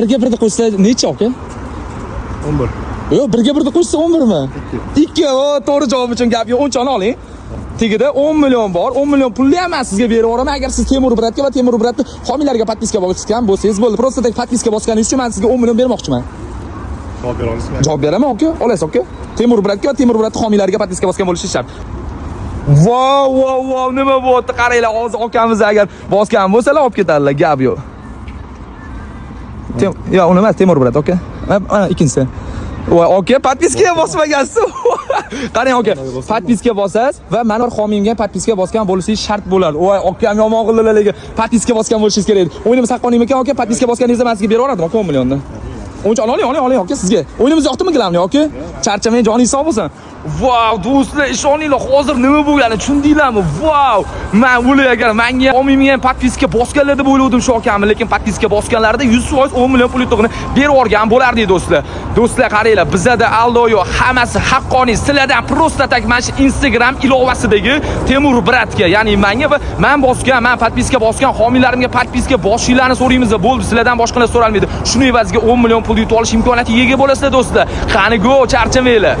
Birga birda qo'shsa necha aka? 11. Yo'q, birga birda qo'shsa 11 mi? 2. O, to'g'ri javob uchun gap yo'q. 10chani oling. Tegida 10 million bor. 10 million pulni ham men sizga berib yuboraman. Agar siz Temur Bratga va Temur Bratni homiylarga podpiska bosgan bo'lsangiz bo'ldi. Просто tak podpiska bosganingiz uchun men sizga 10 million bermoqchiman. Javob bera olasizmi? Javob beraman aka. Olasiz aka. Temur Bratga va Temur Bratni homiylarga podpiska bosgan bo'lishi shart. Wow, nima bo'pti? Qaranglar, hozir akamiz agar bosgan bo'lsalar olib ketadilar, gap yo'q. Yo'q, uni emas, Temur Brat aka. Mana ikkinchisi. Voy, aka, podpiskaga bosmagansiz. Qarang aka, podpiska bosasiz va men homiyimga podpiska bosgan bo'lishingiz shart bo'ladi. Voy, akam yomon qildilar, podpiska bosgan bo'lishingiz kerak edi. O'yinimiz haqqonimi ekan aka, podpiska bosganingizda men sizga berib yuboradim aka 10 millionni. O'ncha oling aka sizga. O'yinimiz yoqdimi gilamni aka? Charchamang, joningiz sog' bo'lsin. Wow, do'stlar, ishoninglar, hozir nima bo'lganini tushundinglarmi? Wow! Men o'ylagan, menga homiyimga ham podpiska bosganlar deb o'yladim shu akamni, lekin podpiska bosganlarida 100% 10 million pul yutug'ini berib yuborgan bo'lardi do'stlar. Do'stlar, qaranglar, bizada aldo yo'q, hammasi haqqoniy. Sizlardan prosta tak mana shu Instagram ilovasidagi Temur Bratga, ya'ni menga va men podpiska bosgan homiylarimga podpiska bosinglarni so'raymiz bo'ldi. Sizlardan boshqalar so'ralmaydi. Shuni evaziga 10 million pul yutib olish imkoniyatiga ega bo'lasizlar do'stlar. Qani go, charchamanglar.